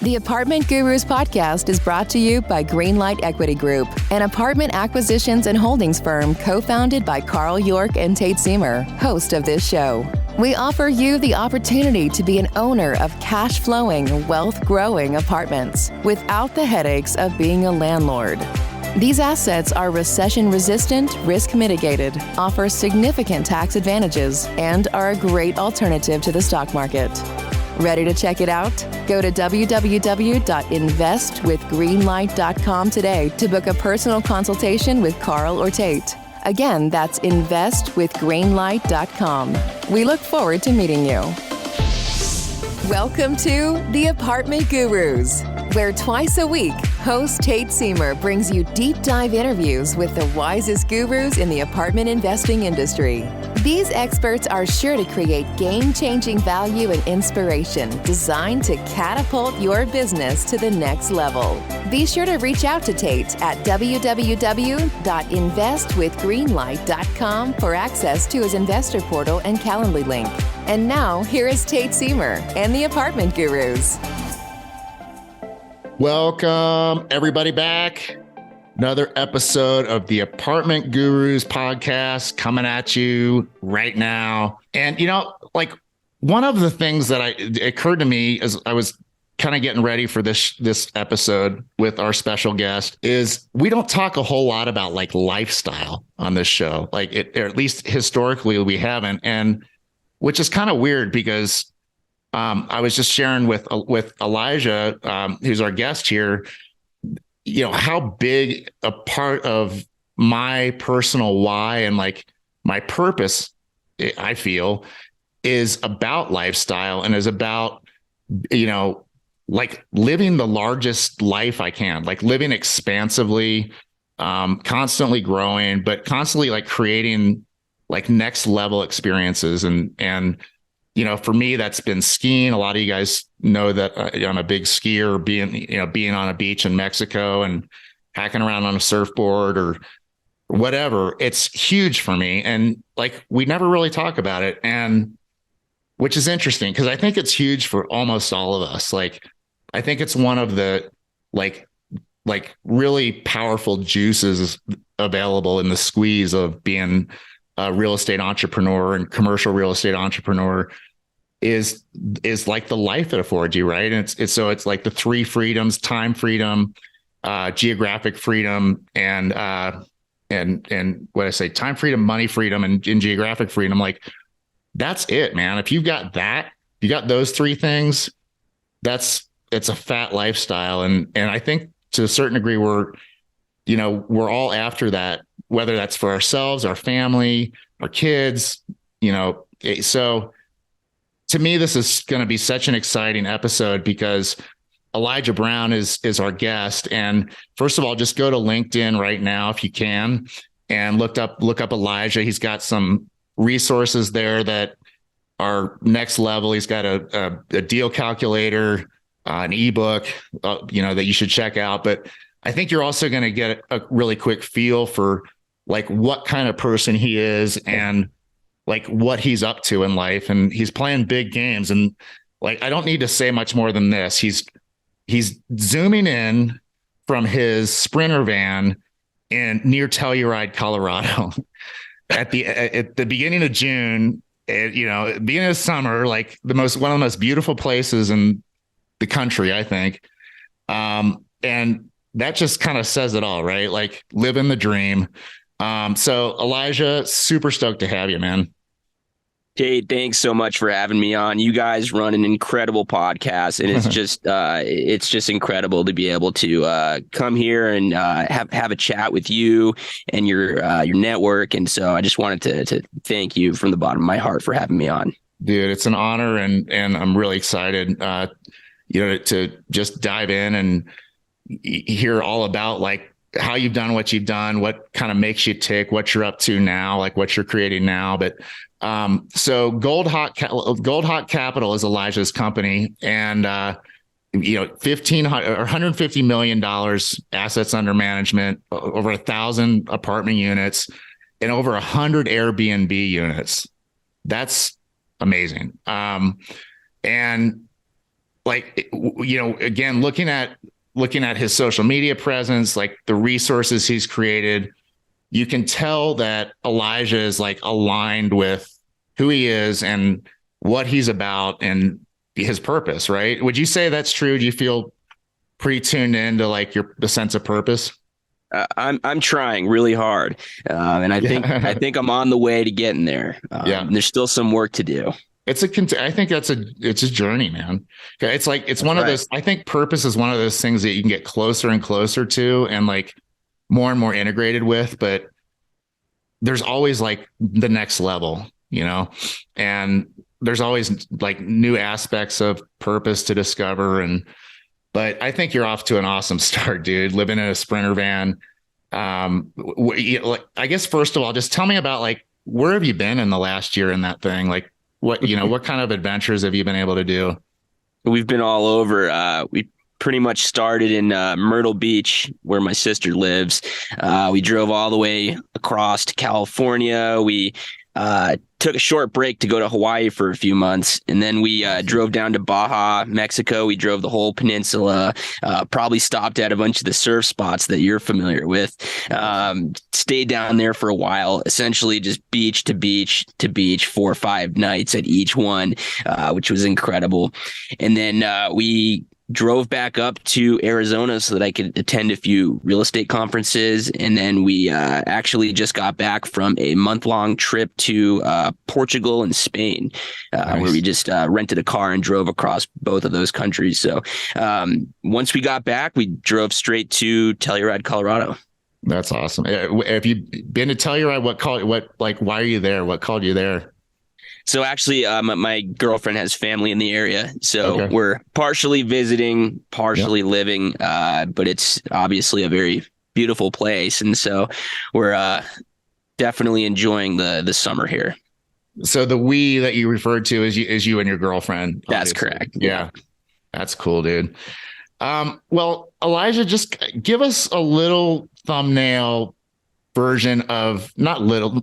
The Apartment Gurus podcast is brought to you by Greenlight Equity Group, an apartment acquisitions and holdings firm co-founded by Carl York and Tate Siemer, host of this show. We offer you the opportunity to be an owner of cash-flowing, wealth-growing apartments without the headaches of being a landlord. These assets are recession-resistant, risk-mitigated, offer significant tax advantages, and are a great alternative to the stock market. Ready to check it out? Go to www.investwithgreenlight.com today to book a personal consultation with Carl or Tate. Again, that's investwithgreenlight.com. We look forward to meeting you. Welcome to The Apartment Gurus, where twice a week, host Tate Siemer brings you deep dive interviews with the wisest gurus in the apartment investing industry. These experts are sure to create game-changing value and inspiration designed to catapult your business to the next level. Be sure to reach out to Tate at www.investwithgreenlight.com for access to his investor portal and Calendly link. And now, here is Tate Siemer and the Apartment Gurus. Welcome, everybody, back. Another episode of the Apartment Gurus podcast coming at you right now. And, one of the things that it occurred to me as I was kind of getting ready for this episode with our special guest is we don't talk a whole lot about like lifestyle on this show, or at least historically we haven't. And which is kind of weird because I was just sharing with Elijah, who's our guest here, how big a part of my personal why and like my purpose, I feel, is about lifestyle and is about, like living the largest life I can, like living expansively, constantly growing, but constantly like creating like next level experiences. And for me, that's been skiing. A lot of you guys know that I'm a big skier, being on a beach in Mexico and hacking around on a surfboard or whatever. It's huge for me. And like, we never really talk about it. And which is interesting because I think it's huge for almost all of us. Like, I think it's one of the like really powerful juices available in the squeeze of being a real estate entrepreneur and commercial real estate entrepreneur is like the life it affords you, right? And it's like the three freedoms: time freedom, geographic freedom, and what I say, time freedom, money freedom, and geographic freedom. Like, that's it, man. If you got those three things, it's a fat lifestyle. And I think to a certain degree, we're all after that, whether that's for ourselves, our family, our kids, so to me, this is going to be such an exciting episode because Elijah Brown is our guest. And first of all, just go to LinkedIn right now if you can and look up Elijah. He's got some resources there that are next level. He's got a deal calculator, an ebook, that you should check out. But I think you're also going to get a really quick feel for like what kind of person he is and like what he's up to in life. And he's playing big games. And like, I don't need to say much more than this. He's zooming in from his Sprinter van near Telluride, Colorado at the beginning of June, beginning of summer, like one of the most beautiful places in the country, I think. And that just kind of says it all, right? Like living the dream. So Elijah, super stoked to have you, man. Hey, thanks so much for having me on. You guys run an incredible podcast, and it's just incredible to be able to come here and have a chat with you and your network. And so I just wanted to thank you from the bottom of my heart for having me on. Dude, it's an honor, and I'm really excited, to just dive in and hear all about like how you've done what you've done, what kind of makes you tick, what you're up to now, like what you're creating now. But so GoldHawk Capital is Elijah's company, and $150 million assets under management, over 1,000 apartment units, and over 100 Airbnb units. That's amazing. And like, again, looking at his social media presence, like the resources he's created, you can tell that Elijah is like aligned with who he is and what he's about and his purpose, right? Would you say that's true? Do you feel pretty tuned into like the sense of purpose? I'm trying really hard, and I think I'm on the way to getting there. There's still some work to do. I think it's a journey, man. It's like, it's one of those, I think purpose is one of those things that you can get closer and closer to and like more and more integrated with, but there's always like the next level, and there's always like new aspects of purpose to discover. But I think you're off to an awesome start, dude, living in a Sprinter van. I guess, first of all, just tell me about like, where have you been in the last year in that thing? Like, what kind of adventures have you been able to do? We've been all over. We pretty much started in Myrtle Beach, where my sister lives. We drove all the way across to California. We took a short break to go to Hawaii for a few months, and then we drove down to Baja, Mexico. We drove the whole peninsula, probably stopped at a bunch of the surf spots that you're familiar with, stayed down there for a while, essentially just beach to beach to beach, 4 or 5 nights at each one, which was incredible. And then we drove back up to Arizona so that I could attend a few real estate conferences. And then we actually just got back from a month-long trip to Portugal and Spain, nice. Where we just rented a car and drove across both of those countries. So once we got back, we drove straight to Telluride, Colorado. That's awesome. Have you been to Telluride? Why are you there? What called you there? So actually, my girlfriend has family in the area, so we're partially visiting, partially living, but it's obviously a very beautiful place, and so we're definitely enjoying the summer here. So the we that you referred to is you and your girlfriend. That's correct. Yeah, that's cool, dude. Well, Elijah, just give us a little thumbnail version of, not little,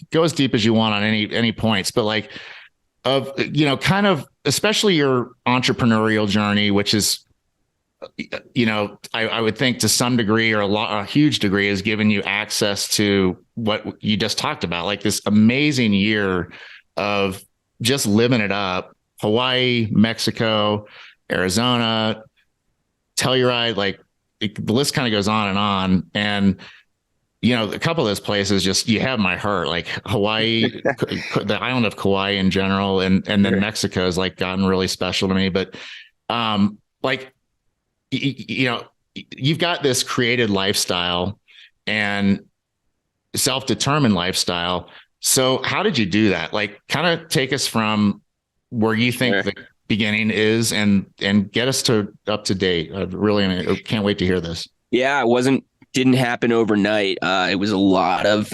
go as deep as you want on any points, but like of, kind of, especially your entrepreneurial journey, which is, I would think to some degree or a huge degree has given you access to what you just talked about, like this amazing year of just living it up. Hawaii, Mexico, Arizona, Telluride, like the list kind of goes on and on. And a couple of those places, just, you have my heart, like Hawaii, the island of Kauai in general. And then Mexico has like gotten really special to me. But like, you've got this created lifestyle and self-determined lifestyle. So how did you do that? Like, kind of take us from where you think the beginning is and get us up to date. I can't wait to hear this. Yeah, didn't happen overnight. It was a lot of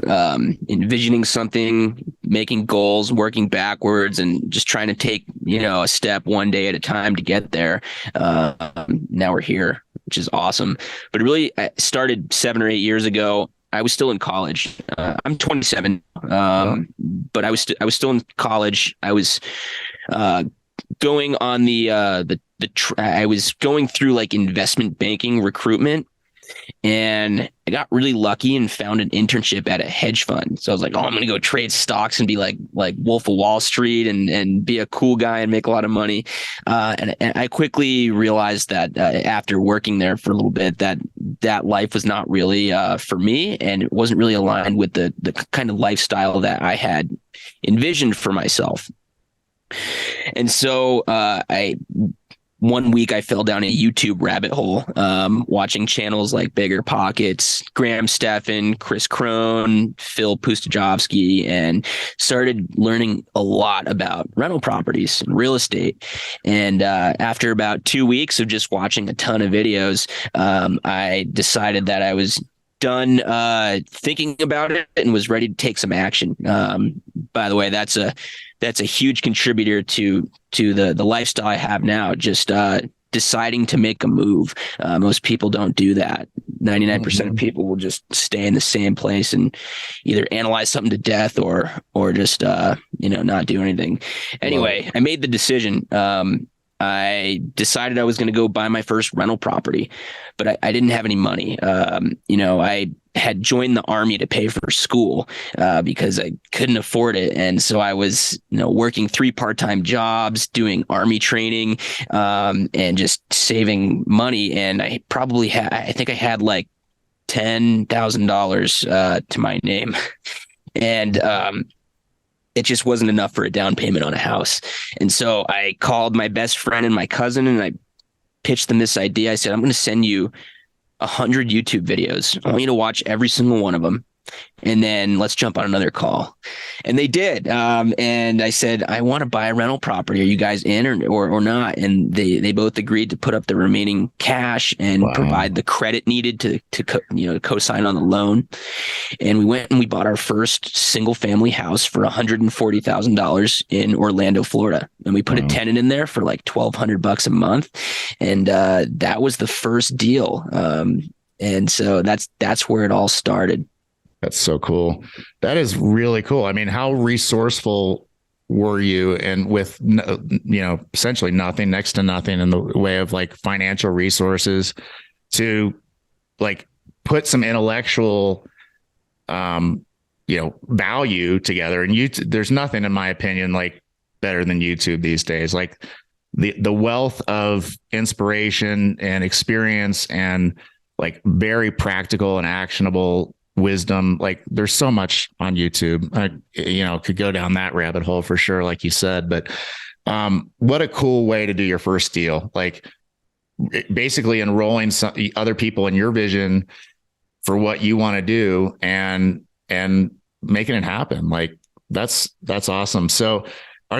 envisioning something, making goals, working backwards, and just trying to take, a step one day at a time to get there. Now we're here, which is awesome. But it really started 7 or 8 years ago. I was still in college. I'm 27, but I was still in college. I was going on I was going through like investment banking recruitment. And I got really lucky and found an internship at a hedge fund. So I was like, I'm going to go trade stocks and be like Wolf of Wall Street and be a cool guy and make a lot of money. And I quickly realized that after working there for a little bit, that life was not really for me. And it wasn't really aligned with the kind of lifestyle that I had envisioned for myself. And so one week I fell down a YouTube rabbit hole, watching channels like BiggerPockets, Stephan, Kris Krohn, Pustejovsky, and started learning a lot about rental properties and real estate. And after about 2 weeks of just watching a ton of videos, I decided that I was done thinking about it and was ready to take some action. By the way, that's a huge contributor to the lifestyle I have now. Just deciding to make a move. Most people don't do that. 99% of people will just stay in the same place and either analyze something to death or just not do anything. Anyway, I made the decision. I decided I was going to go buy my first rental property, but I didn't have any money. I had joined the Army to pay for school because I couldn't afford it. And so I was, working 3 part-time jobs, doing Army training, and just saving money. And I think I had like $10,000 to my name. And it just wasn't enough for a down payment on a house. And so I called my best friend and my cousin, and I pitched them this idea. I said, I'm going to send you 100 YouTube videos. I want you to watch every single one of them. And then let's jump on another call. And they did. And I said, I want to buy a rental property. Are you guys in or not? And they both agreed to put up the remaining cash and provide the credit needed to co-sign on the loan. And we went and we bought our first single family house for $140,000 in Orlando, Florida. And we put a tenant in there for like $1,200 a month. And that was the first deal. And so that's where it all started. That's so cool. That is really cool. I mean, how resourceful were you, and with, essentially nothing, next to nothing in the way of like financial resources, to like put some intellectual, value together. And there's nothing, in my opinion, like better than YouTube these days. Like the wealth of inspiration and experience and like very practical and actionable wisdom. Like there's so much on YouTube. I could go down that rabbit hole for sure, like you said. But what a cool way to do your first deal. Like basically enrolling some other people in your vision for what you want to do and making it happen. Like that's awesome. So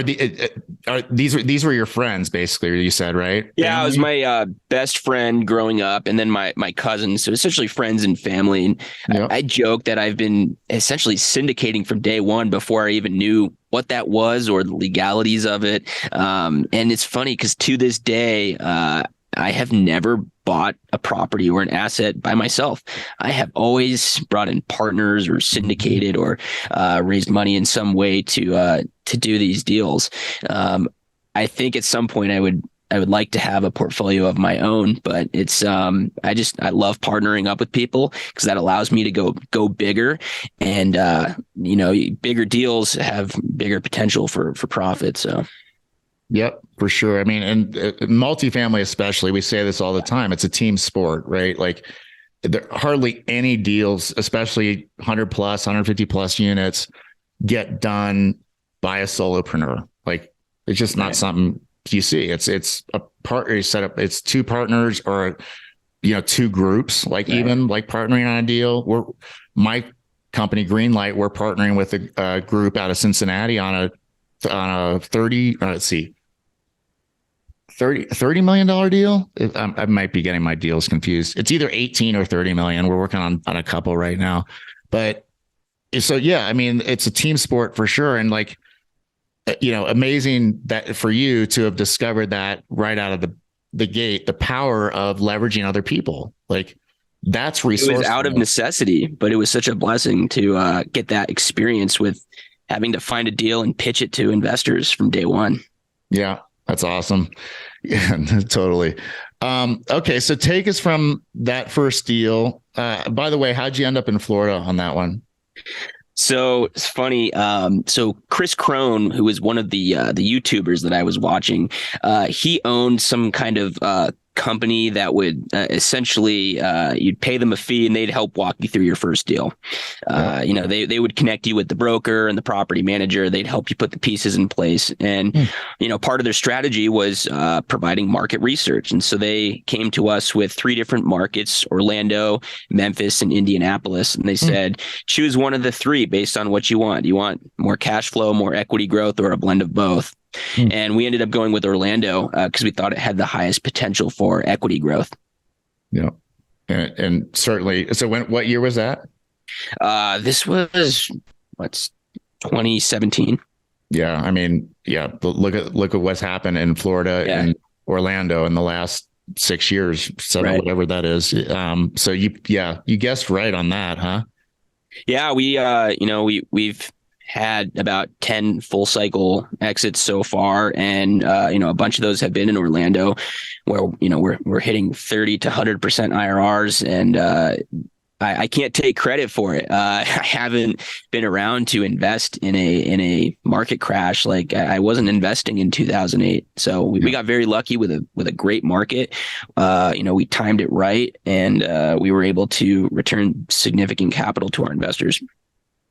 these were your friends, basically, you said, right? Yeah, it was my best friend growing up, and then my cousin. So essentially friends and family. And yep. I joke that I've been essentially syndicating from day one before I even knew what that was or the legalities of it. And it's funny because to this day, I have never bought a property or an asset by myself. I have always brought in partners or syndicated or raised money in some way to do these deals. I think at some point I would like to have a portfolio of my own, but it's I love partnering up with people because that allows me to go bigger, and bigger deals have bigger potential for profit. So. Yep, for sure. I mean, and multifamily, especially, we say this all the time. It's a team sport, right? Like there hardly any deals, especially 100 plus, 150 plus units, get done by a solopreneur. Like it's just not something you see. It's a partner setup. It's 2 partners or, 2 groups, like even like partnering on a deal. My company, Greenlight, we're partnering with a group out of Cincinnati on a 30 million deal. I might be getting my deals confused. It's either 18 or 30 million. We're working on a couple right now, but so, yeah, I mean, it's a team sport for sure. And like, amazing that for you to have discovered that right out of the gate, the power of leveraging other people. Like that's resourceful. It was out of necessity, but it was such a blessing to get that experience with having to find a deal and pitch it to investors from day one. Yeah, that's awesome. Yeah, totally. Okay, so take us from that first deal. By the way, how'd you end up in Florida on that one? So it's funny. So Kris Krohn, who was one of the YouTubers that I was watching, he owned some kind of company that would essentially you'd pay them a fee and they'd help walk you through your first deal. They would connect you with the broker and the property manager. They'd help you put the pieces in place. And, part of their strategy was providing market research. And so they came to us with 3 different markets: Orlando, Memphis, and Indianapolis. And they said, choose one of the 3 based on what you want. Do you want more cash flow, more equity growth, or a blend of both? And we ended up going with Orlando because we thought it had the highest potential for equity growth. Yeah. And certainly. So what year was that? This was 2017. Yeah. I mean, yeah. Look at what's happened in Florida and Orlando in the last 6 years, 7, whatever that is. So you guessed right on that, huh? Yeah. We've had about 10 full cycle exits so far. And, a bunch of those have been in Orlando where, we're hitting 30 to 100% IRRs. And, I can't take credit for it. I haven't been around to invest in a market crash. Like I wasn't investing in 2008. So we got very lucky with a great market. We timed it right, and we were able to return significant capital to our investors.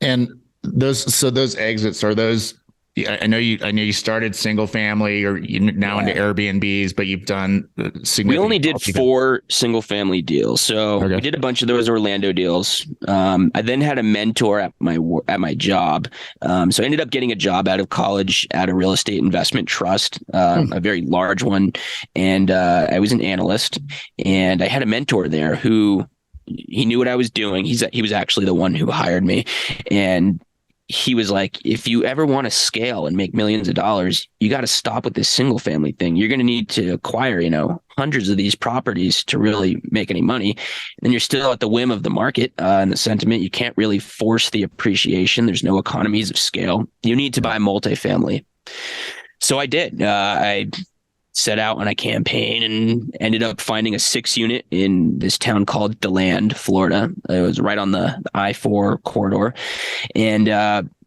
And those exits, are those, I know you started single family, or you now into Airbnbs, but you've done significant. We only did 4 single family deals. So we did a bunch of those Orlando deals. I then had a mentor at my job. So I ended up getting a job out of college at a real estate investment trust, a very large one. And I was an analyst, and I had a mentor there who, he knew what I was doing. He was actually the one who hired me. And he was like, if you ever want to scale and make millions of dollars, you got to stop with this single family thing. You're going to need to acquire, hundreds of these properties to really make any money. And you're still at the whim of the market and the sentiment. You can't really force the appreciation. There's no economies of scale. You need to buy multifamily. So I did. I set out on a campaign and ended up finding a 6-unit in this town called DeLand, Florida. It was right on the I-4 corridor. And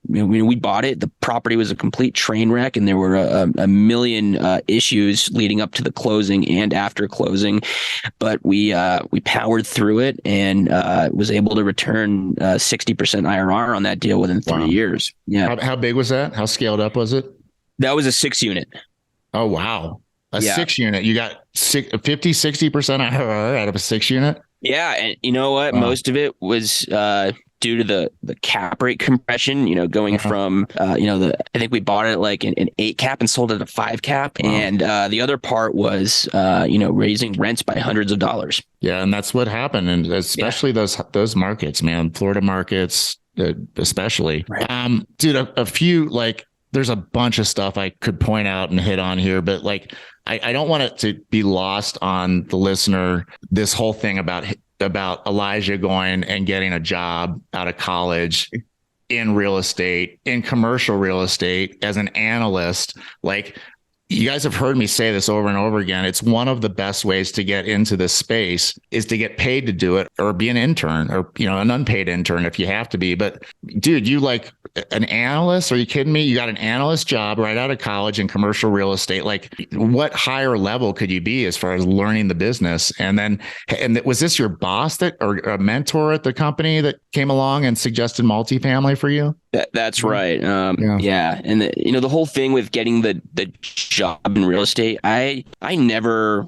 we bought it. The property was a complete train wreck, and there were a million issues leading up to the closing and after closing. But we powered through it and was able to return 60% IRR on that deal within 3 years. Yeah. How big was that? How scaled up was it? That was a 6-unit. Oh, wow. A 6-unit. You got 50, 60% IRR out of a 6-unit? Yeah. And you know what? Wow. Most of it was due to the cap rate compression, going from, I think we bought it at like an 8 cap and sold it at a 5 cap. Wow. And the other part was, raising rents by hundreds of dollars. Yeah. And that's what happened. And especially those markets, man, Florida markets, especially. Right. Dude, a few, like, there's a bunch of stuff I could point out and hit on here, but like, I don't want it to be lost on the listener, this whole thing about Elijah going and getting a job out of college in real estate, in commercial real estate as an analyst. Like, you guys have heard me say this over and over again. It's one of the best ways to get into this space is to get paid to do it, or be an intern, or, an unpaid intern if you have to be. But dude, you like an analyst? Are you kidding me? You got an analyst job right out of college in commercial real estate. Like, what higher level could you be as far as learning the business? And was this your boss or a mentor at the company that came along and suggested multifamily for you? That's right. Yeah. And the whole thing with getting the job in real estate, I never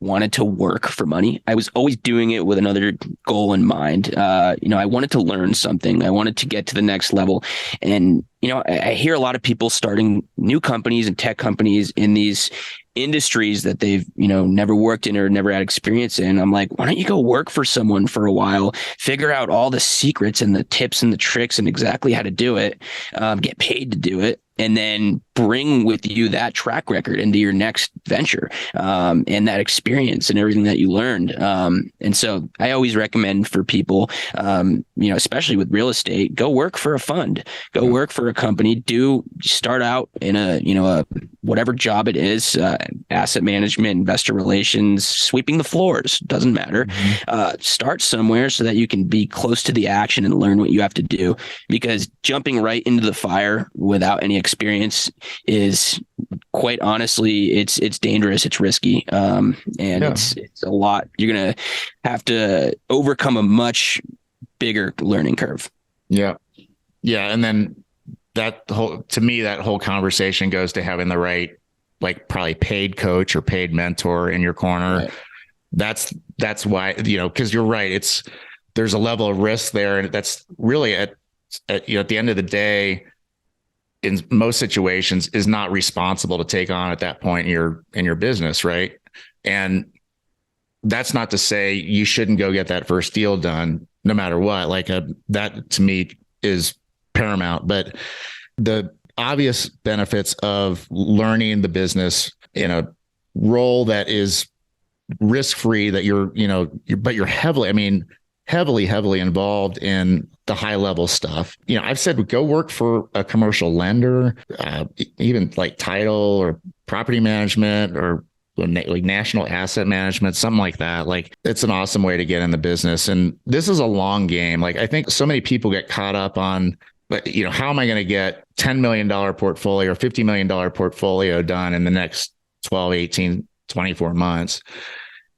wanted to work for money. I was always doing it with another goal in mind. I wanted to learn something. I wanted to get to the next level. And, I hear a lot of people starting new companies and tech companies in these industries that they've, never worked in or never had experience in. I'm like, why don't you go work for someone for a while, figure out all the secrets and the tips and the tricks and exactly how to do it, get paid to do it, and then bring with you that track record into your next venture, and that experience and everything that you learned. And so I always recommend for people, especially with real estate, go work for a fund, go work for a company, start out in a whatever job it is, asset management, investor relations, sweeping the floors, doesn't matter. Start somewhere so that you can be close to the action and learn what you have to do, because jumping right into the fire without any experience is, quite honestly, it's dangerous, it's risky, and it's a lot. You're gonna have to overcome a much bigger learning curve. Yeah, and then that whole conversation goes to having the right, like, probably paid coach or paid mentor in your corner. Right. That's why, because you're right. There's a level of risk there, and that's really at the end of the day, in most situations, is not responsible to take on at that point in your business, right? And that's not to say you shouldn't go get that first deal done, no matter what. Like, that to me is paramount. But the obvious benefits of learning the business in a role that is risk-free, that but you're heavily, heavily involved in the high level stuff. I've said, go work for a commercial lender, even like title or property management or like national asset management, something like that. Like, it's an awesome way to get in the business. And this is a long game. Like, I think so many people get caught up on, but how am I going to get $10 million portfolio or $50 million portfolio done in the next 12, 18, 24 months?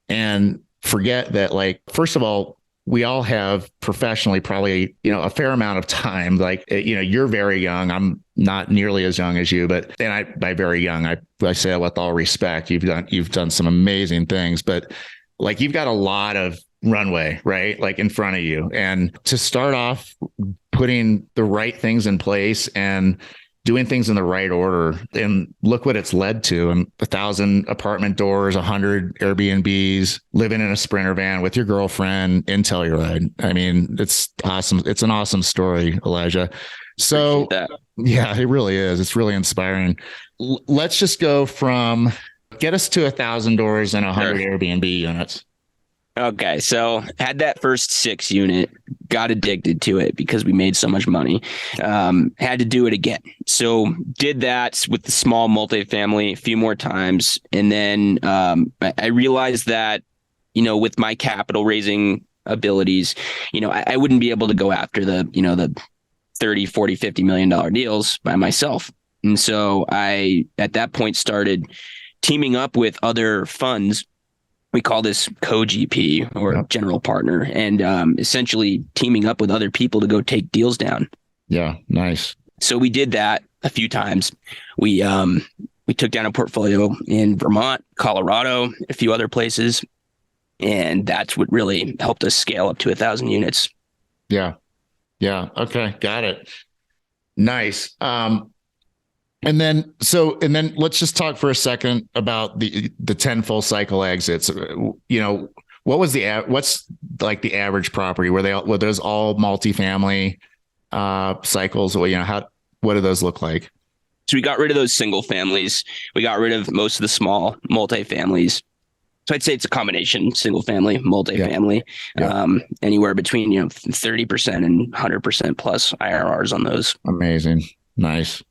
And forget that, like, first of all, we all have professionally probably, a fair amount of time. Like, you're very young. I'm not nearly as young as you, but by very young, I say that with all respect. You've done some amazing things, but like, you've got a lot of runway, right? Like, in front of you. And to start off putting the right things in place and doing things in the right order, and look what it's led to. And 1,000 apartment doors, 100 Airbnbs, living in a Sprinter van with your girlfriend in Telluride. I mean, it's awesome. It's an awesome story, Elijah. So yeah, it really is. It's really inspiring. Let's just go from, get us to 1,000 doors and 100 Airbnb units. Okay, so had that first 6 unit, got addicted to it because we made so much money. Had to do it again. So did that with the small multifamily a few more times. And then I realized that, with my capital raising abilities, I wouldn't be able to go after the 30, 40, $50 million deals by myself. And so I, at that point, started teaming up with other funds. We call this co-GP or general partner, and essentially teaming up with other people to go take deals down. Yeah, nice. So we did that a few times. We took down a portfolio in Vermont, Colorado, a few other places, and that's what really helped us scale up to 1,000 units. Yeah. Okay, got it. Nice. And then let's just talk for a second about the 10 full cycle exits. What's like the average property? Were those all multifamily cycles? Or, what do those look like? So we got rid of those single families. We got rid of most of the small multifamilies. So I'd say it's a combination, single family, multifamily, anywhere between 30% and 100% plus IRRs on those. Amazing, nice.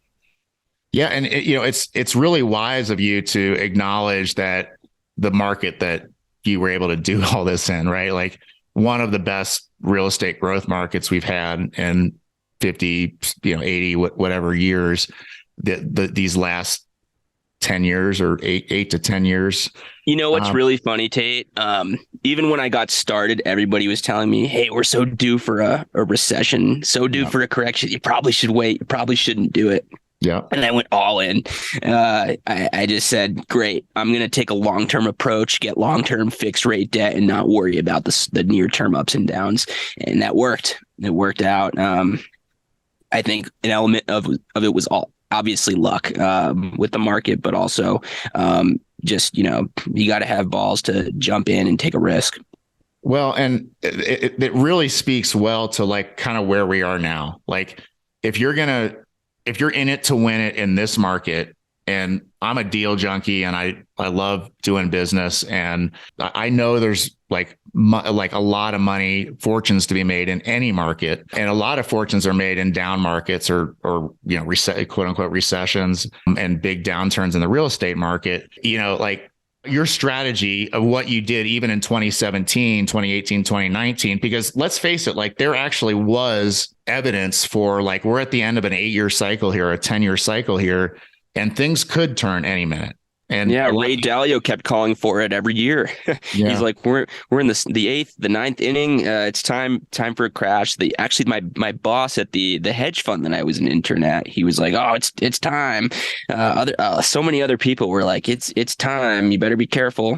Yeah. And it's really wise of you to acknowledge that the market that you were able to do all this in, right? Like, one of the best real estate growth markets we've had in 50, 80, whatever years, these last 10 years or eight to 10 years. What's really funny, Tate? Even when I got started, everybody was telling me, hey, we're so due for a recession, so due for a correction. You probably should wait. You probably shouldn't do it. Yeah. And I went all in. I just said, great, I'm going to take a long-term approach, get long-term fixed rate debt and not worry about the near-term ups and downs. And that worked. It worked out. I think an element of it was all obviously luck with the market, but also just, you got to have balls to jump in and take a risk. Well, and it really speaks well to like kind of where we are now. Like, if you're in it to win it in this market, and I'm a deal junkie and I love doing business, and I know there's like a lot of money, fortunes to be made in any market, and a lot of fortunes are made in down markets or quote unquote recessions and big downturns in the real estate market. Like, your strategy of what you did even in 2017, 2018, 2019, because let's face it, like, there actually was evidence for, like, we're at the end of an 8-year cycle here, a 10-year cycle here, and things could turn any minute. And Ray Dalio kept calling for it every year. He's like, we're in the 8th, the 9th inning. It's time for a crash. My boss at the hedge fund that I was an intern at, he was like, oh, it's time. So many other people were like, it's time. You better be careful.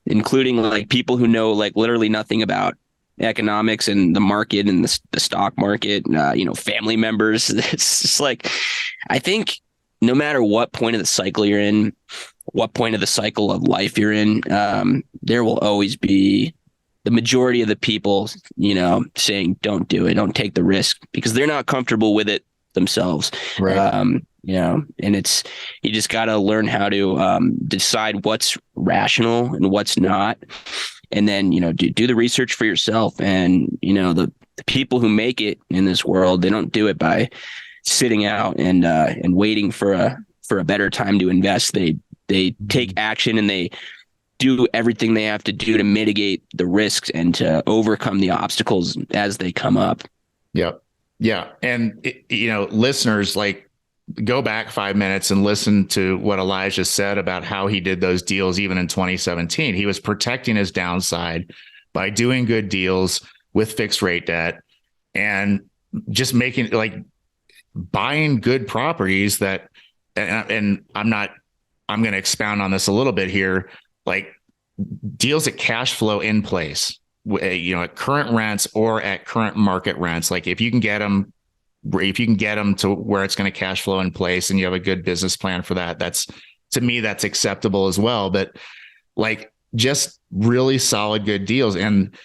Including like people who know like literally nothing about economics and the market and the stock market. Family members. It's just like, I think, no matter what point of the cycle you're in, what point of the cycle of life you're in, there will always be the majority of the people, saying, don't do it, don't take the risk, because they're not comfortable with it themselves. Right. And you just got to learn how to decide what's rational and what's not. and then, do the research for yourself. And, the people who make it in this world, they don't do it by sitting out and waiting for a better time to invest. They take action, and they do everything they have to do to mitigate the risks and to overcome the obstacles as they come up. Yep. Yeah. And, listeners, like, go back 5 minutes and listen to what Elijah said about how he did those deals even in 2017. He was protecting his downside by doing good deals with fixed rate debt and just making, like, buying good properties that, and I'm going to expound on this a little bit here, like deals that cash flow in place, at current rents or at current market rents. Like if you can get them to where it's going to cash flow in place and you have a good business plan for that, to me, that's acceptable as well. But like just really solid, good deals. And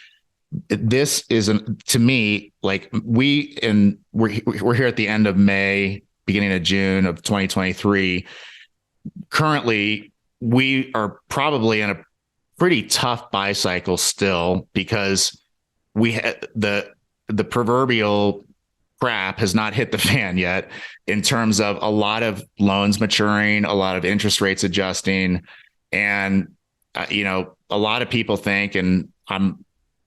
this isn't, to me, like we're here at the end of May, beginning of June of 2023. Currently, we are probably in a pretty tough buy cycle still, because we had the proverbial crap has not hit the fan yet in terms of a lot of loans maturing, a lot of interest rates adjusting. And, a lot of people think, and a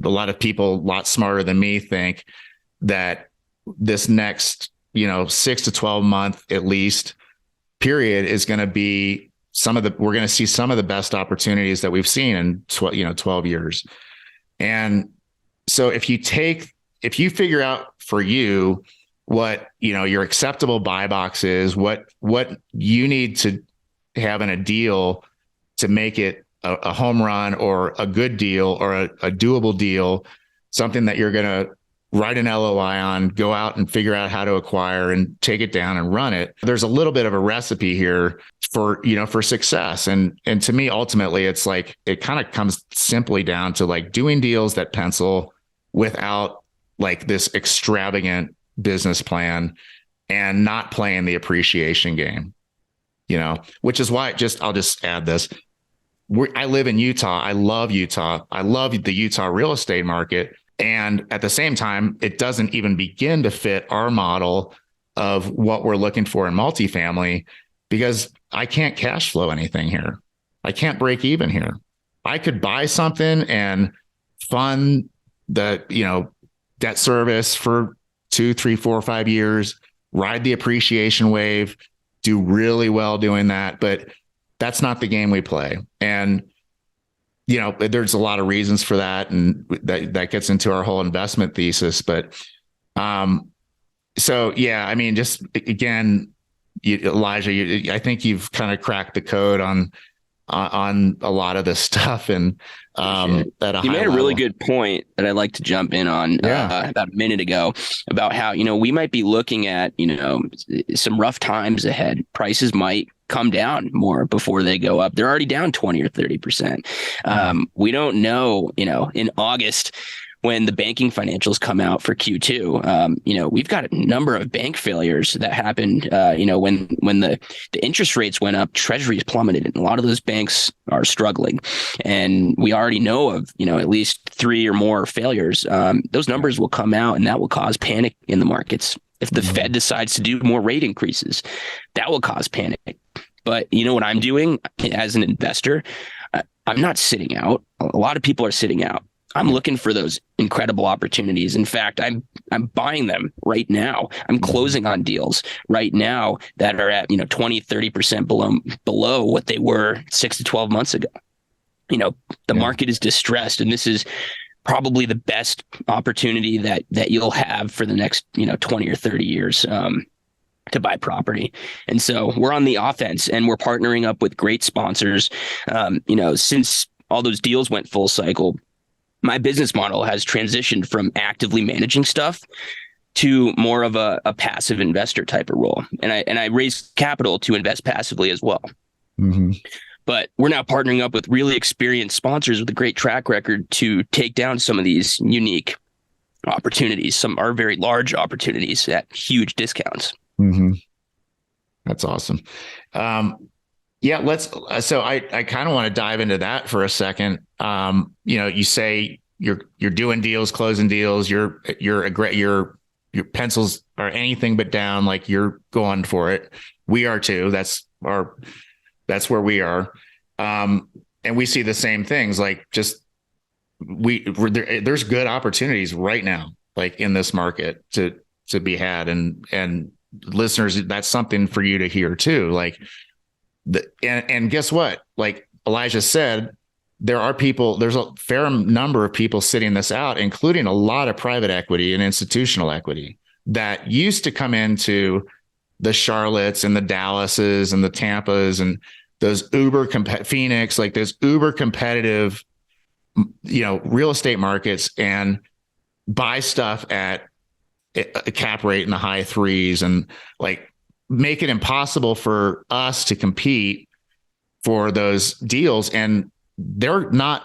lot smarter than me think, that this next, 6 to 12 month at least period is going to be we're going to see some of the best opportunities that we've seen in 12 years. And so if you figure out for you what, your acceptable buy box is, what you need to have in a deal to make it a home run or a good deal or a doable deal, something that you're going to write an LOI on, go out and figure out how to acquire and take it down and run it. There's a little bit of a recipe here for success. And to me, ultimately, it's like, it kind of comes simply down to like doing deals that pencil without like this extravagant business plan and not playing the appreciation game, which is why I'll just add this. I live in Utah. I love Utah. I love the Utah real estate market. And at the same time, it doesn't even begin to fit our model of what we're looking for in multifamily, because I can't cash flow anything here. I can't break even here. I could buy something and fund the, debt service for 2, 3, 4, 5 years, ride the appreciation wave, do really well doing that. But that's not the game we play. And there's a lot of reasons for that, and that gets into our whole investment thesis. But, so yeah, I mean, just again, Elijah, I think you've kind of cracked the code on a lot of this stuff. And, you made a really good point that I'd like to jump in on about a minute ago about how, we might be looking at, some rough times ahead. Prices might come down more before they go up. They're already down 20 or 30%. We don't know, in August, when the banking financials come out for Q2, we've got a number of bank failures that happened, when the interest rates went up, treasuries plummeted, and a lot of those banks are struggling. And we already know of, at least 3 or more failures. Those numbers will come out, and that will cause panic in the markets. If the Fed decides to do more rate increases, that will cause panic. But you know what I'm doing as an investor? I'm not sitting out. A lot of people are sitting out. I'm looking for those incredible opportunities. In fact, I'm buying them right now. I'm closing on deals right now that are at 20, 30% below what they were 6 to 12 months ago. The market is distressed, and this is probably the best opportunity that you'll have for the next 20 or 30 years to buy property. And so we're on the offense, and we're partnering up with great sponsors. Since all those deals went full cycle, my business model has transitioned from actively managing stuff to more of a passive investor type of role. And I raise capital to invest passively as well. Mm-hmm. But we're now partnering up with really experienced sponsors with a great track record to take down some of these unique opportunities. Some are very large opportunities at huge discounts. Mm-hmm. That's awesome. So I kind of want to dive into that for a second. You say you're doing deals, closing deals, your pencils are anything but down, like you're going for it. We are too. That's where we are. And we see the same things, like just there's good opportunities right now, like in this market to be had. And listeners, that's something for you to hear too. Like and guess what? Like Elijah said, there's a fair number of people sitting this out, including a lot of private equity and institutional equity that used to come into the Charlottes and the Dallases and the Tampas and those Phoenix, like those uber competitive, real estate markets, and buy stuff at a cap rate in the high threes and like make it impossible for us to compete for those deals. And they're not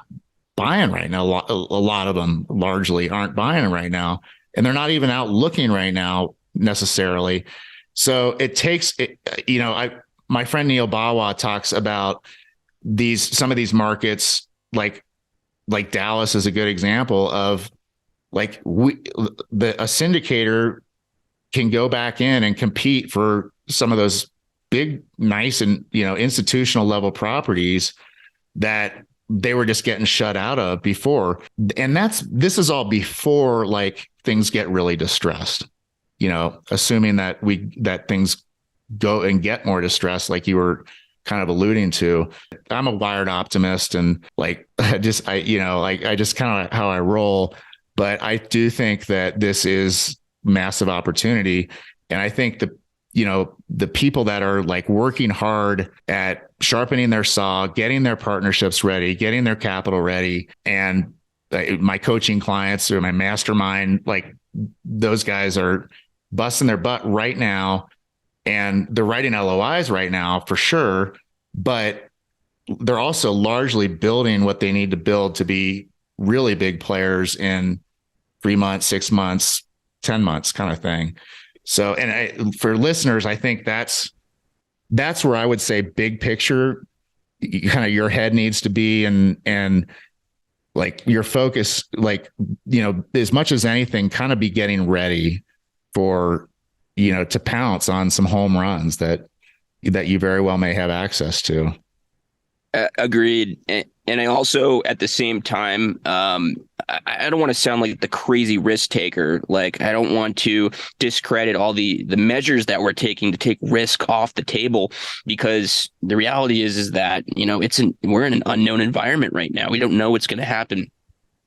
buying right now. A lot of them largely aren't buying right now, and they're not even out looking right now necessarily. So it takes it, my friend Neil Bawa talks about some of these markets, like Dallas is a good example of like a syndicator can go back in and compete for some of those big, nice, and, institutional level properties that they were just getting shut out of before. And this is all before like things get really distressed, assuming that things go and get more distressed, like you were kind of alluding to. I'm a wired optimist, and like, just kind of how I roll, but I do think that this is massive opportunity. And I think the people that are like working hard at sharpening their saw, getting their partnerships ready, getting their capital ready, and my coaching clients or my mastermind, like those guys are busting their butt right now, and they're writing LOIs right now for sure, but they're also largely building what they need to build to be really big players in 3 months, 6 months, 10 months kind of thing. So, for listeners, I think that's where I would say big picture, kind of your head needs to be, and like your focus, like, as much as anything, kind of be getting ready for, to pounce on some home runs that you very well may have access to. Agreed. And I also, at the same time, I don't want to sound like the crazy risk taker. Like, I don't want to discredit all the measures that we're taking to take risk off the table, because the reality is that, we're in an unknown environment right now. We don't know what's going to happen.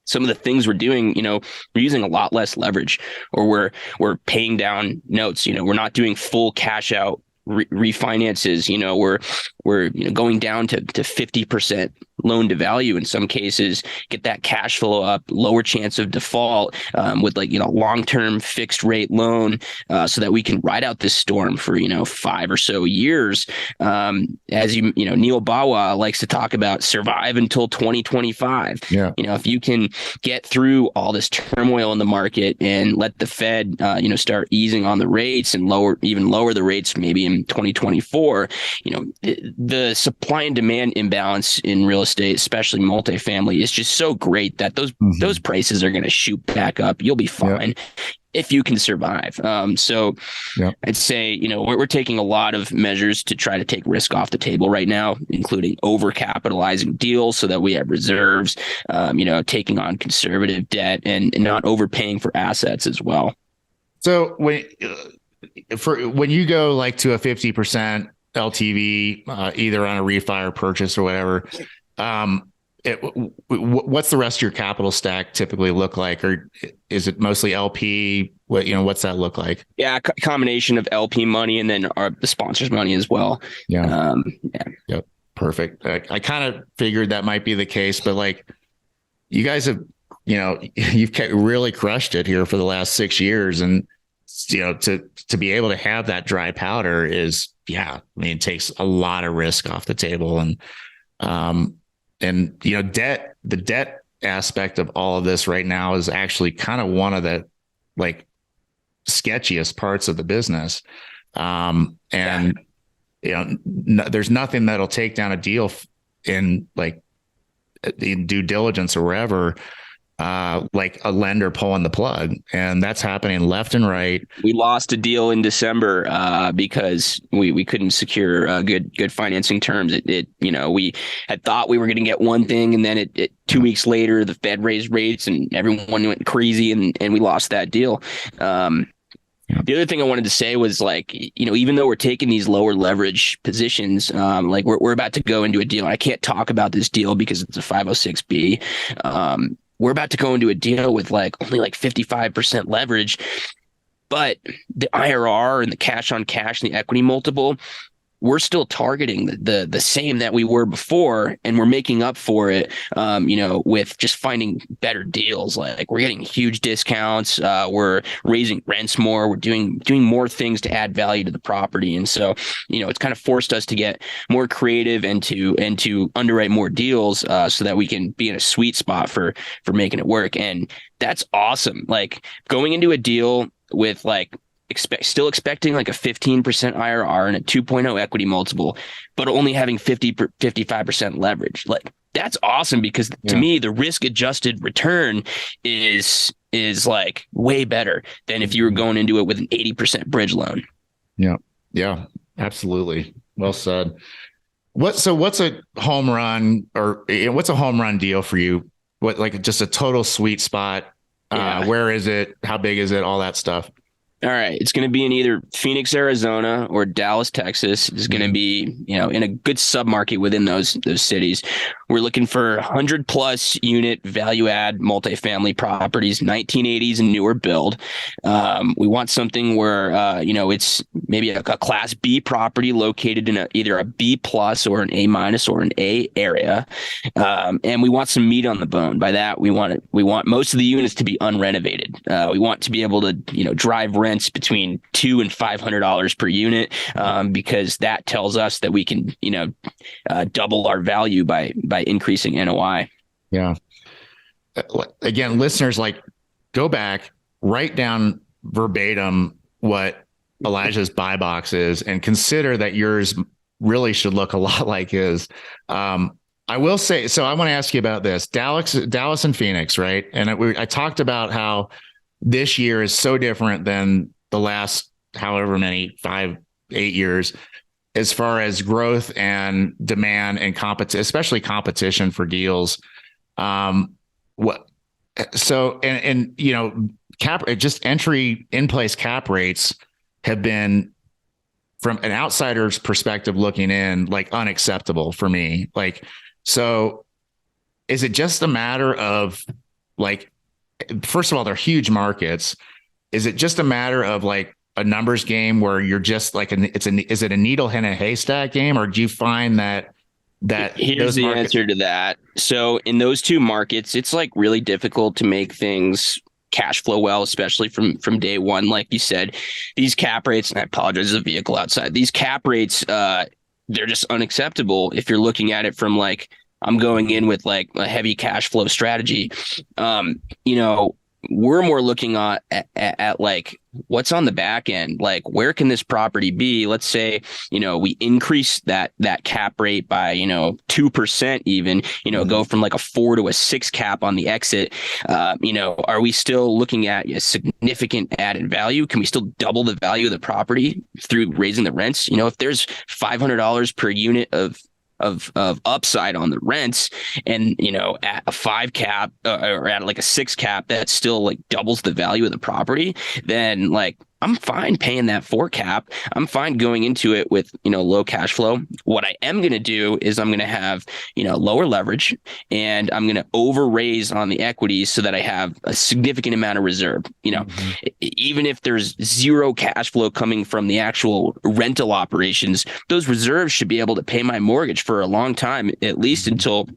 Some of the things we're doing, we're using a lot less leverage, or we're paying down notes. We're not doing full cash out refinances. We're going down to 50% loan to value in some cases, get that cash flow up, lower chance of default, with long-term fixed rate loan, so that we can ride out this storm for 5 or so years. As Neil Bawa likes to talk about, survive until 2025. Yeah. If you can get through all this turmoil in the market and let the Fed start easing on the rates and lower the rates maybe in 2024, the supply and demand imbalance in real estate, especially multifamily, is just so great that those prices are going to shoot back up. You'll be fine if you can survive. So I'd say, we're taking a lot of measures to try to take risk off the table right now, including overcapitalizing deals so that we have reserves, taking on conservative debt and not overpaying for assets as well. So when you go like to a 50% LTV, either on a refi or purchase or whatever, what's the rest of your capital stack typically look like? Or is it mostly LP? What's that look like? Yeah, combination of LP money and then the sponsors' money as well. Yeah. Yep. Perfect. I kind of figured that might be the case, but like, you guys have, you've really crushed it here for the last 6 years, and to be able to have that dry powder is, it takes a lot of risk off the table. And the debt aspect of all of this right now is actually kind of one of the like sketchiest parts of the business. There's nothing that'll take down a deal in like in due diligence or wherever, like a lender pulling the plug, and that's happening left and right. We lost a deal in December because we couldn't secure good financing terms. We had thought we were going to get one thing, and then 2 weeks later, the Fed raised rates, and everyone went crazy, and we lost that deal. The other thing I wanted to say was, like, even though we're taking these lower leverage positions, like we're about to go into a deal. I can't talk about this deal because it's a 506B. We're about to go into a deal with only 55% leverage, but the IRR and the cash on cash and the equity multiple, we're still targeting the same that we were before, and we're making up for it, with just finding better deals. Like we're getting huge discounts, we're raising rents more, we're doing more things to add value to the property, and so it's kind of forced us to get more creative and to underwrite more deals, so that we can be in a sweet spot for making it work, and that's awesome. Like going into a deal with still expecting a 15% IRR and a 2.0 equity multiple, but only having 55% leverage. Like that's awesome, because to me, the risk adjusted return is way better than if you were going into it with an 80% bridge loan. Yeah. Yeah, absolutely. Well said. What's a home run, or what's a home run deal for you? What, just a total sweet spot? Where is it? How big is it? All that stuff. All right. It's going to be in either Phoenix, Arizona or Dallas, Texas. It's going to be, in a good submarket within those cities. We're looking for 100+ unit value add multifamily properties, 1980s and newer build. We want something where, it's maybe a class B property located in either a B+ or an A- or an A area. And we want some meat on the bone. By that, we want most of the units to be unrenovated. We want to be able to, drive rents between $200 and $500 per unit, because that tells us that we can, double our value by increasing NOI. Yeah. Again, listeners, go back, write down verbatim what Elijah's buy box is, and consider that yours really should look a lot like his. I will say, so I want to ask you about this, Dallas and Phoenix, right? And I talked about how this year is so different than the last however many 5-8 years, as far as growth and demand and competition, especially competition for deals. Just entry in place cap rates have been, from an outsider's perspective looking in, unacceptable for me. So is it just a matter of first of all, they're huge markets. Is it just a matter of a numbers game where you're just is it a needle in a haystack game, or do you find that here's the answer to that? So in those two markets, it's really really make things cash flow well, especially from day one. Like you said, these cap rates, and I apologize, there's a vehicle outside. These cap rates, they're just unacceptable if you're looking at it from I'm going in with a heavy cash flow strategy. We're more looking at what's on the back end. Where can this property be? Let's say, we increase that cap rate by, 2% even, go from a 4 to a 6 cap on the exit. Are we still looking at a significant added value? Can we still double the value of the property through raising the rents? If there's $500 per unit of upside on the rents, and at a 5 cap or at a 6 cap that still doubles the value of the property, then I'm fine paying that 4 cap. I'm fine going into it with, low cash flow. What I am going to do is I'm going to have, lower leverage, and I'm going to over raise on the equities so that I have a significant amount of reserve. Even if there's zero cash flow coming from the actual rental operations, those reserves should be able to pay my mortgage for a long time, at least until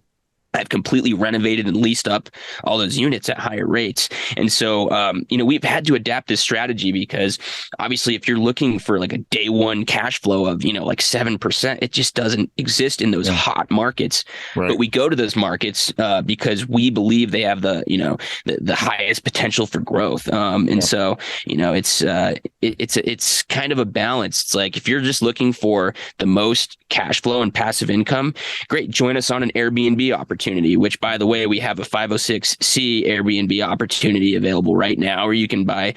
I've completely renovated and leased up all those units at higher rates. And so, we've had to adapt this strategy, because obviously if you're looking for a day one cash flow of, 7%, it just doesn't exist in those hot markets. Right. But we go to those markets because we believe they have the highest potential for growth. So, it's kind of a balance. It's if you're just looking for the most cash flow and passive income, great, join us on an Airbnb opportunity. opportunity, which, by the way, we have a 506C Airbnb opportunity available right now, where you can buy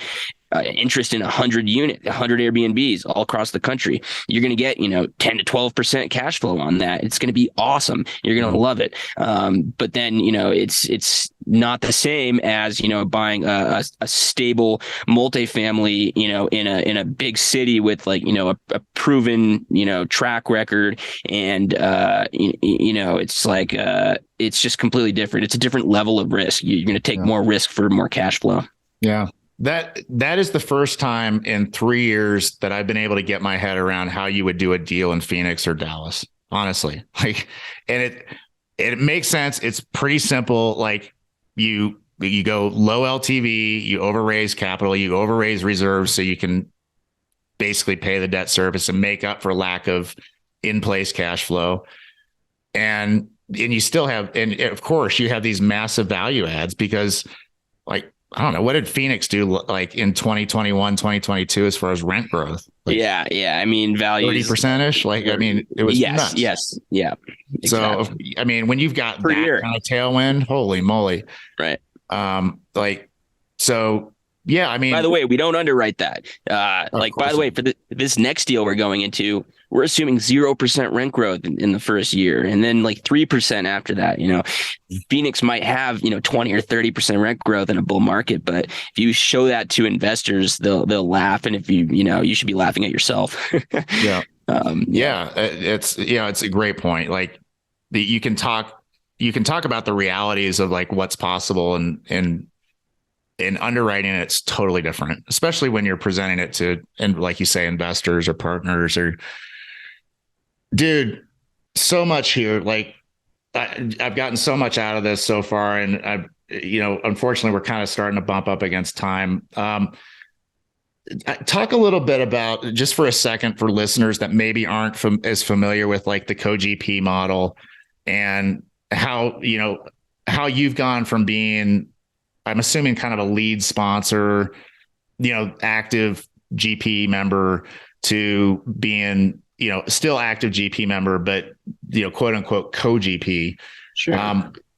interest in 100 Airbnbs all across the country. You're going to get, 10 to 12% cash flow on that. It's going to be awesome. You're going to love it. But then, it's not the same as, buying a stable multifamily, in a big city with a proven, track record. And, it's just completely different. It's a different level of risk. You're going to take more risk for more cash flow. Yeah. That is the first time in 3 years that I've been able to get my head around how you would do a deal in Phoenix or Dallas, honestly. And it makes sense. It's pretty simple. Like you go low LTV, you overraise capital, you overraise reserves so you can basically pay the debt service and make up for lack of in-place cash flow. And you still have, and of course you have these massive value adds because I don't know, what did Phoenix do in 2021, 2022 as far as rent growth? Yeah. I mean, value 30%-ish. It was nuts. Yes. Yeah. Exactly. So, when you've got that kind of tailwind, holy moly. Right. So yeah, by the way, we don't underwrite that. By the way, for this next deal we're going into, we're assuming 0% rent growth in the first year, and then 3% after that. Phoenix might have 20 or 30% rent growth in a bull market, but if you show that to investors, they'll laugh, and if you should be laughing at yourself. Yeah. It's a great point. You can talk about the realities of what's possible and in underwriting, it's totally different, especially when you're presenting it to, and like you say, investors or partners dude, so much here. I've gotten so much out of this so far, and unfortunately we're kind of starting to bump up against time. Talk a little bit about, just for a second, for listeners that maybe aren't as familiar with the co-GP model, and how you've gone from being, I'm assuming, kind of a lead sponsor, active GP member, to being, still active GP member, but, quote unquote co-GP. Sure.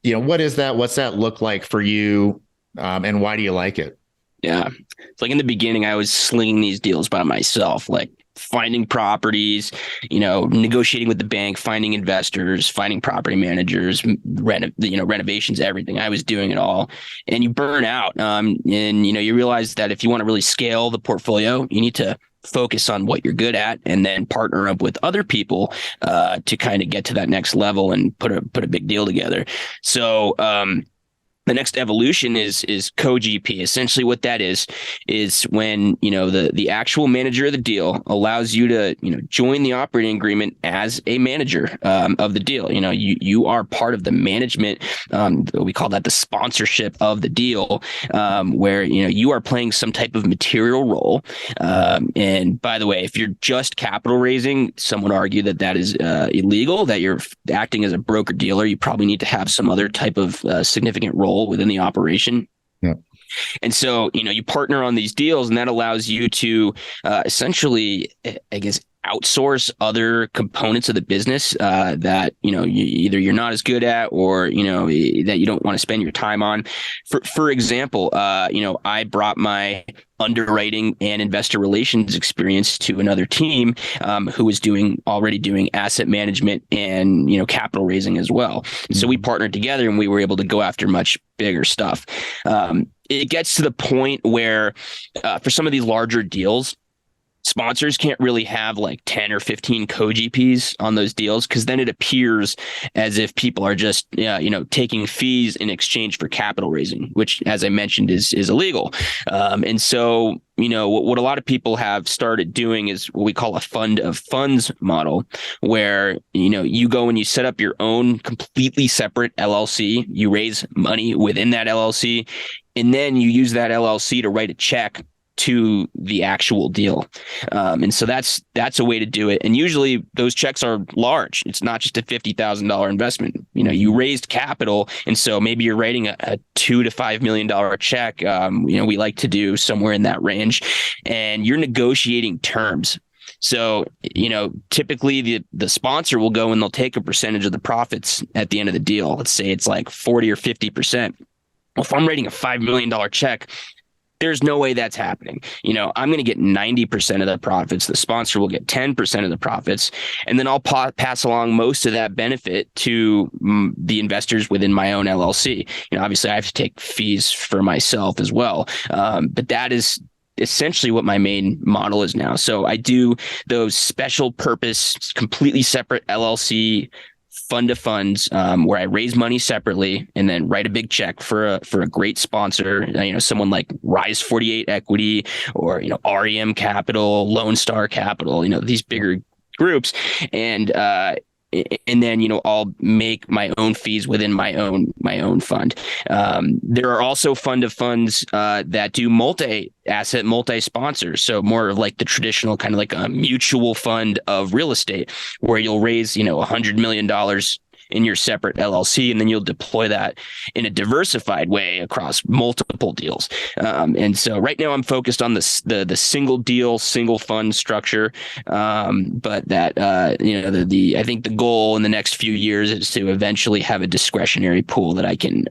What is that? What's that look like for you? And why do you like it? Yeah. It's in the beginning, I was slinging these deals by myself, finding properties, negotiating with the bank, finding investors, finding property managers, renovations, everything. I was doing it all, and you burn out. And you realize that if you want to really scale the portfolio, you need to focus on what you're good at, and then partner up with other people to kind of get to that next level and put a big deal together. So, the next evolution is co-GP. Essentially what that is when, the actual manager of the deal allows you to, join the operating agreement as a manager of the deal. You are part of the management. We call that the sponsorship of the deal, where, you are playing some type of material role. And by the way, if you're just capital raising, some would argue that is illegal, that you're acting as a broker dealer. You probably need to have some other type of significant role within the operation. Yeah. And so, you partner on these deals, and that allows you to essentially, I guess, outsource other components of the business that, you're not as good at, or, that you don't want to spend your time on. For example, I brought my underwriting and investor relations experience to another team who was already doing asset management and, capital raising as well. And so we partnered together, and we were able to go after much bigger stuff. It gets to the point where for some of these larger deals, sponsors can't really have 10 or 15 co-GPs on those deals, because then it appears as if people are just, taking fees in exchange for capital raising, which, as I mentioned, is illegal. And so, what a lot of people have started doing is what we call a fund of funds model, where, you go and you set up your own completely separate LLC, you raise money within that LLC, and then you use that LLC to write a check to the actual deal. And so that's a way to do it. And usually those checks are large. It's not just a $50,000 investment. You raised capital. And so maybe you're writing a $2 to $5 million check. We like to do somewhere in that range, and you're negotiating terms. So, typically the sponsor will go and they'll take a percentage of the profits at the end of the deal. Let's say it's like 40 or 50%. Well, if I'm writing a $5 million check, there's no way that's happening. I'm going to get 90% of the profits. The sponsor will get 10% of the profits. And then I'll pass along most of that benefit to the investors within my own LLC. Obviously I have to take fees for myself as well. But that is essentially what my main model is now. So I do those special purpose, completely separate LLC fund of funds, where I raise money separately and then write a big check for a great sponsor, someone like Rise 48 Equity or, REM Capital, Lone Star Capital, these bigger groups. And then, I'll make my own fees within my own fund. There are also fund of funds that do multi-asset, multi-sponsor. So more of like the traditional kind of like a mutual fund of real estate where you'll raise, $100 million in your separate LLC, and then you'll deploy that in a diversified way across multiple deals. And so right now I'm focused on the single deal, single fund structure. But that, I think the goal in the next few years is to eventually have a discretionary pool that I can,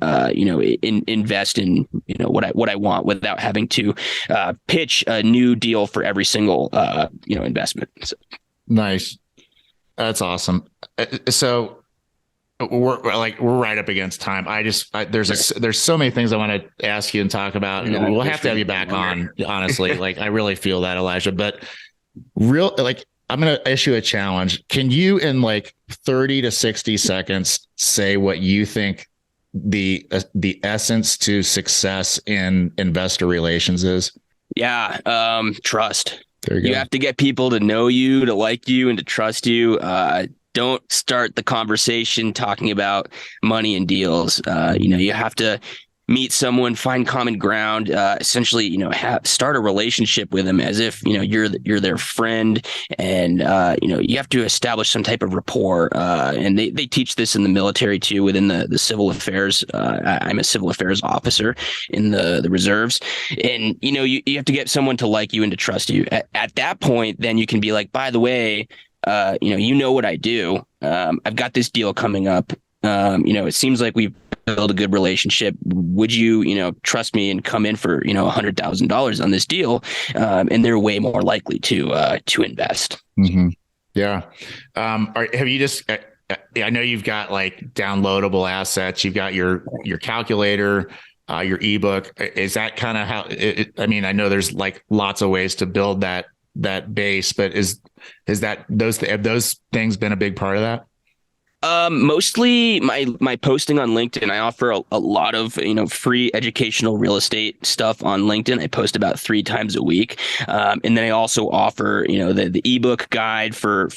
invest in, what I want without having to pitch a new deal for every single, investment. So. Nice. That's awesome. So, we're right up against time. There's so many things I want to ask you and talk about. We'll have to have you back on, honestly. I really feel that, Elijah, but I'm going to issue a challenge. Can you in 30 to 60 seconds say what you think the essence to success in investor relations is? Yeah. Trust. There you go. You have to get people to know you, to like you, and to trust you. Don't start the conversation talking about money and deals. You have to meet someone, find common ground, essentially, start a relationship with them as if, you're their friend. And, you have to establish some type of rapport. And they teach this in the military too, within the civil affairs. I'm a civil affairs officer in the reserves. And, you have to get someone to like you and to trust you. At that point, then you can be like, by the way, what I do. I've got this deal coming up. It seems like we've built a good relationship. Would you, trust me and come in for, $100,000 on this deal? And they're way more likely to invest. Mm-hmm. Yeah. Have you just, I know you've got downloadable assets. You've got your calculator, your ebook. Is that kind of how I know there's lots of ways to build that base, but have those things been a big part of that? Mostly my posting on LinkedIn. I offer a lot of, free educational real estate stuff on LinkedIn. I post about 3 times a week. And then I also offer, the ebook guide for,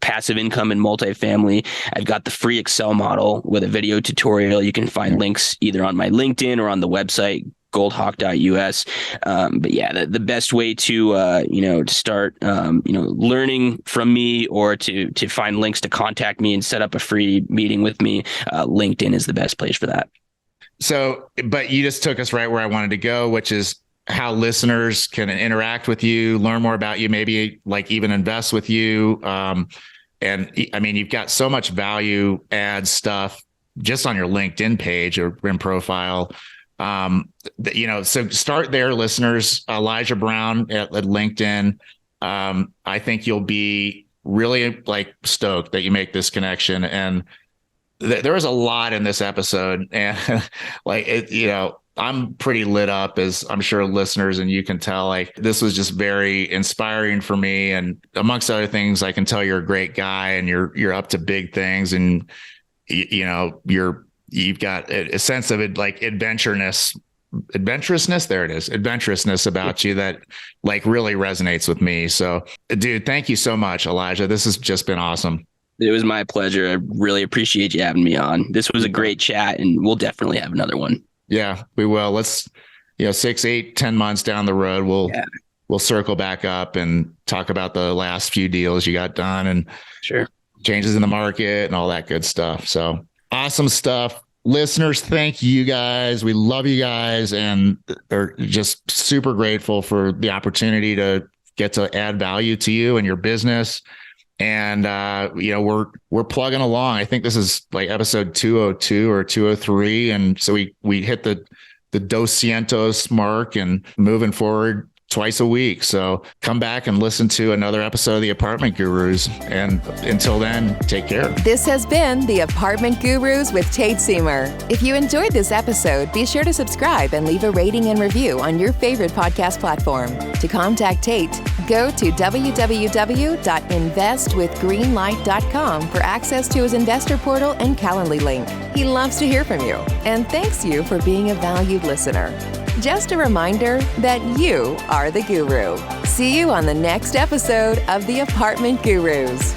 passive income and multifamily. I've got the free Excel model with a video tutorial. You can find links either on my LinkedIn or on the website, GoldHawk.us. But yeah, the best way to, to start, learning from me or to find links to contact me and set up a free meeting with me, LinkedIn is the best place for that. So, but you just took us right where I wanted to go, which is how listeners can interact with you, learn more about you, maybe even invest with you. And you've got so much value add stuff just on your LinkedIn page or in profile. So start there, listeners. Elijah Brown at LinkedIn. I think you'll be really stoked that you make this connection. And there was a lot in this episode, and I'm pretty lit up, as I'm sure listeners and you can tell. This was just very inspiring for me. And amongst other things, I can tell you're a great guy and you're up to big things, and you've got a sense of it, adventurousness. There it is. Adventurousness about you that really resonates with me. So dude, thank you so much, Elijah. This has just been awesome. It was my pleasure. I really appreciate you having me on. This was a great chat, and we'll definitely have another one. Yeah, we will. Let's, 6, 8, 10 months down the road, we'll circle back up and talk about the last few deals you got done and sure changes in the market and all that good stuff. So awesome stuff. Listeners, thank you guys. We love you guys and are just super grateful for the opportunity to get to add value to you and your business. And, we're plugging along. I think this is like episode 202 or 203. And so we hit the 200 mark and moving forward twice a week. So come back and listen to another episode of the Apartment Gurus. And until then, take care. This has been the Apartment Gurus with Tate Siemer. If you enjoyed this episode, be sure to subscribe and leave a rating and review on your favorite podcast platform. To contact Tate, go to www.investwithgreenlight.com for access to his investor portal and Calendly link. He loves to hear from you and thanks you for being a valued listener. Just a reminder that you are the guru. See you on the next episode of the Apartment Gurus.